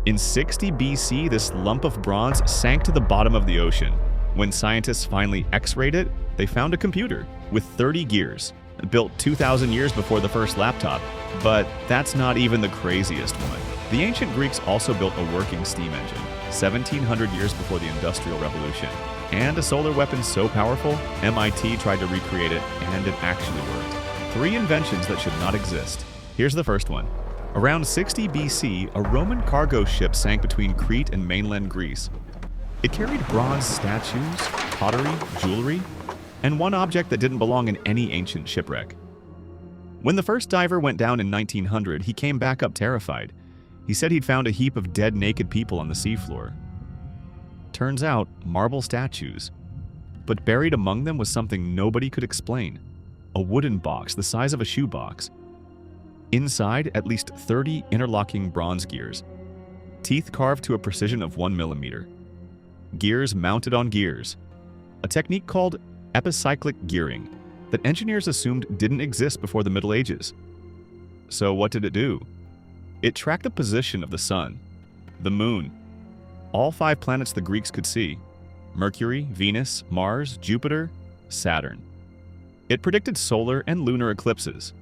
In 60 BC, this lump of bronze sank to the bottom of the ocean. When scientists finally X-rayed it, they found a computer with 30 gears, built 2,000 years before the first laptop. But that's not even the craziest one. The ancient Greeks also built a working steam engine, 1,700 years before the Industrial Revolution. And a solar weapon so powerful, MIT tried to recreate it, and it actually worked. 3 inventions that should not exist. Here's the first one. Around 60 BC, a Roman cargo ship sank between Crete and mainland Greece. It carried bronze statues, pottery, jewelry, and one object that didn't belong in any ancient shipwreck. When the first diver went down in 1900, he came back up terrified. He said he'd found a heap of dead naked people on the seafloor. Turns out, marble statues. But buried among them was something nobody could explain. A wooden box the size of a shoebox. Inside, at least 30 interlocking bronze gears. Teeth carved to a precision of 1 millimeter. Gears mounted on gears. A technique called epicyclic gearing that engineers assumed didn't exist before the Middle Ages. So what did it do? It tracked the position of the sun, the moon, all 5 planets the Greeks could see: Mercury, Venus, Mars, Jupiter, Saturn. It predicted solar and lunar eclipses.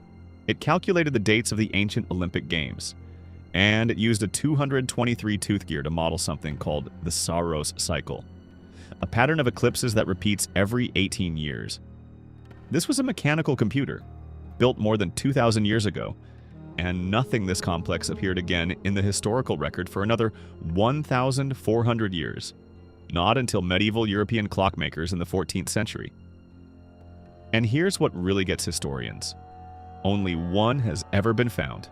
It calculated the dates of the ancient Olympic Games. And it used a 223 tooth gear to model something called the Saros cycle, a pattern of eclipses that repeats every 18 years. This was a mechanical computer, built more than 2,000 years ago, and nothing this complex appeared again in the historical record for another 1,400 years, not until medieval European clockmakers in the 14th century. And here's what really gets historians. Only one has ever been found,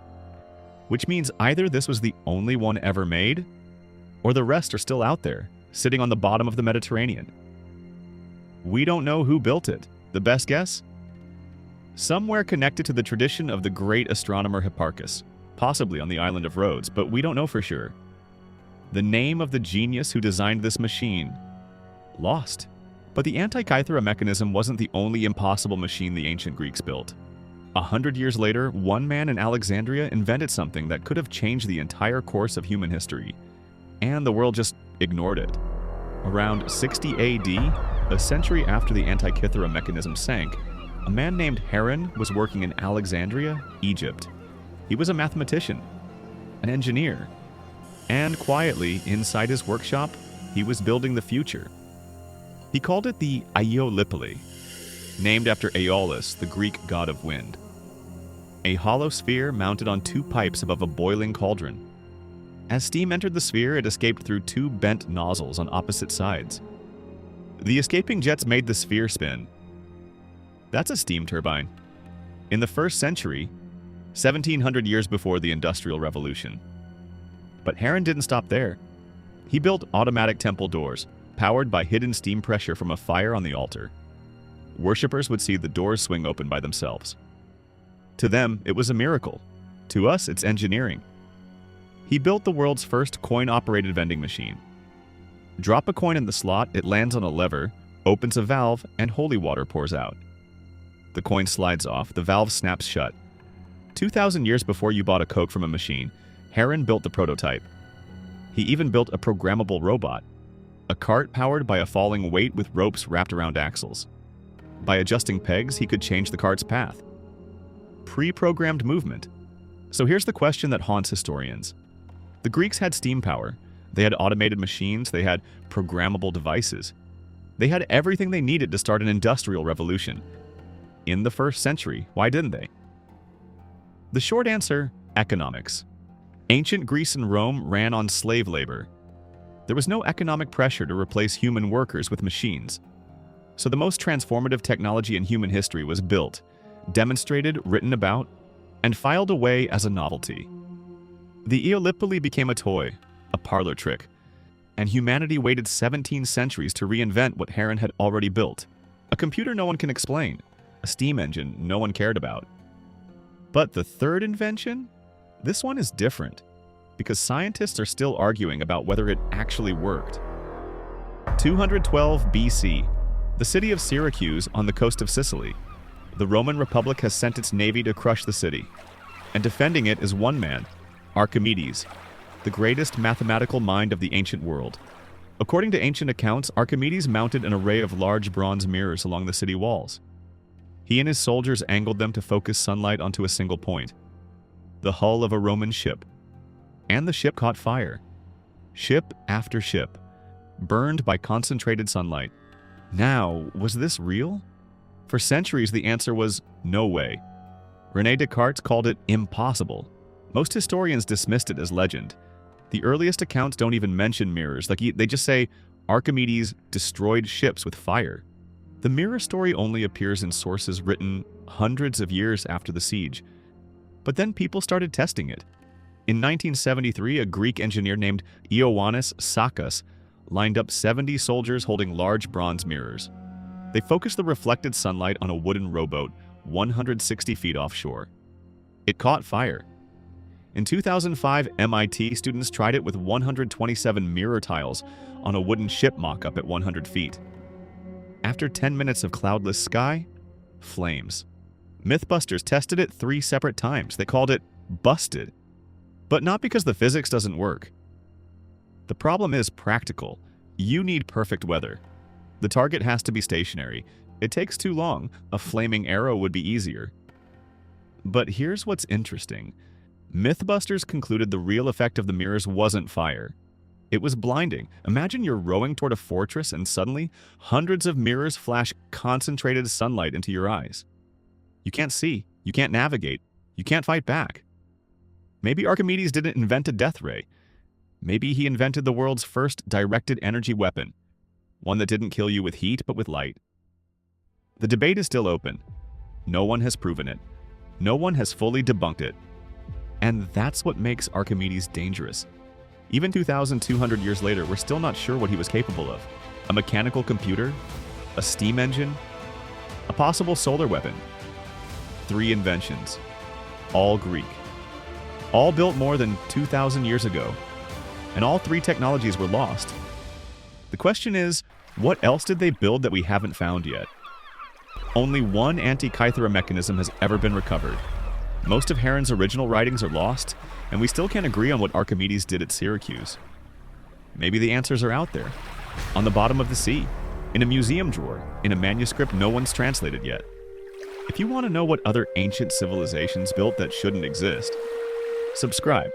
which means either this was the only one ever made, or the rest are still out there, sitting on the bottom of the Mediterranean. We don't know who built it. The best guess? Somewhere connected to the tradition of the great astronomer Hipparchus, possibly on the island of Rhodes, but we don't know for sure. The name of the genius who designed this machine? Lost. But the Antikythera Mechanism wasn't the only impossible machine the ancient Greeks built. 100 years later, one man in Alexandria invented something that could have changed the entire course of human history, and the world just ignored it. Around 60 AD, a century after the Antikythera Mechanism sank, a man named Heron was working in Alexandria, Egypt. He was a mathematician, an engineer, and quietly, inside his workshop, he was building the future. He called it the Aeolipile, named after Aeolus, the Greek god of wind. A hollow sphere mounted on 2 pipes above a boiling cauldron. As steam entered the sphere, it escaped through 2 bent nozzles on opposite sides. The escaping jets made the sphere spin. That's a steam turbine. In the 1st century, 1,700 years before the Industrial Revolution. But Heron didn't stop there. He built automatic temple doors, powered by hidden steam pressure from a fire on the altar. Worshippers would see the doors swing open by themselves. To them, it was a miracle. To us, it's engineering. He built the world's first coin-operated vending machine. Drop a coin in the slot, it lands on a lever, opens a valve, and holy water pours out. The coin slides off, the valve snaps shut. 2,000 years before you bought a Coke from a machine, Heron built the prototype. He even built a programmable robot, a cart powered by a falling weight with ropes wrapped around axles. By adjusting pegs, he could change the cart's path. Pre-programmed movement. So here's the question that haunts historians. The Greeks had steam power. They had automated machines. They had programmable devices. They had everything they needed to start an industrial revolution. In the 1st century, why didn't they? The short answer, economics. Ancient Greece and Rome ran on slave labor. There was no economic pressure to replace human workers with machines. So the most transformative technology in human history was built, demonstrated, written about, and filed away as a novelty. The Aeolipile became a toy, a parlor trick, and humanity waited 17 centuries to reinvent what Heron had already built. A computer no one can explain, a steam engine no one cared about. But the third invention? This one is different, because scientists are still arguing about whether it actually worked. 212 BC, the city of Syracuse on the coast of Sicily. The Roman Republic has sent its navy to crush the city, and defending it is one man, Archimedes. the greatest mathematical mind of the ancient world. According to ancient accounts, Archimedes mounted an array of large bronze mirrors along the city walls. He and his soldiers angled them to focus sunlight onto a single point, the hull of a Roman ship. And the ship caught fire. Ship after ship, burned by concentrated sunlight. Now, was this real? For centuries, the answer was no way. René Descartes called it impossible. Most historians dismissed it as legend. The earliest accounts don't even mention mirrors, they just say Archimedes destroyed ships with fire. The mirror story only appears in sources written hundreds of years after the siege. But then people started testing it. In 1973, a Greek engineer named Ioannis Sakas lined up 70 soldiers holding large bronze mirrors. They focused the reflected sunlight on a wooden rowboat 160 feet offshore. It caught fire. In 2005, MIT students tried it with 127 mirror tiles on a wooden ship mock-up at 100 feet. After 10 minutes of cloudless sky, flames. MythBusters tested it 3 separate times. They called it busted. But not because the physics doesn't work. The problem is practical. You need perfect weather. The target has to be stationary. It takes too long. A flaming arrow would be easier. But here's what's interesting. MythBusters concluded the real effect of the mirrors wasn't fire. It was blinding. Imagine you're rowing toward a fortress and suddenly hundreds of mirrors flash concentrated sunlight into your eyes. You can't see, you can't navigate, you can't fight back. Maybe Archimedes didn't invent a death ray. Maybe he invented the world's first directed energy weapon, one that didn't kill you with heat but with light. The debate is still open. No one has proven it. No one has fully debunked it. And that's what makes Archimedes dangerous. Even 2,200 years later, we're still not sure what he was capable of. A mechanical computer? A steam engine? A possible solar weapon? 3 inventions. All Greek. All built more than 2,000 years ago. And all 3 technologies were lost. The question is, what else did they build that we haven't found yet? Only one Antikythera mechanism has ever been recovered. Most of Heron's original writings are lost, and we still can't agree on what Archimedes did at Syracuse. Maybe the answers are out there, on the bottom of the sea, in a museum drawer, in a manuscript no one's translated yet. If you want to know what other ancient civilizations built that shouldn't exist, subscribe.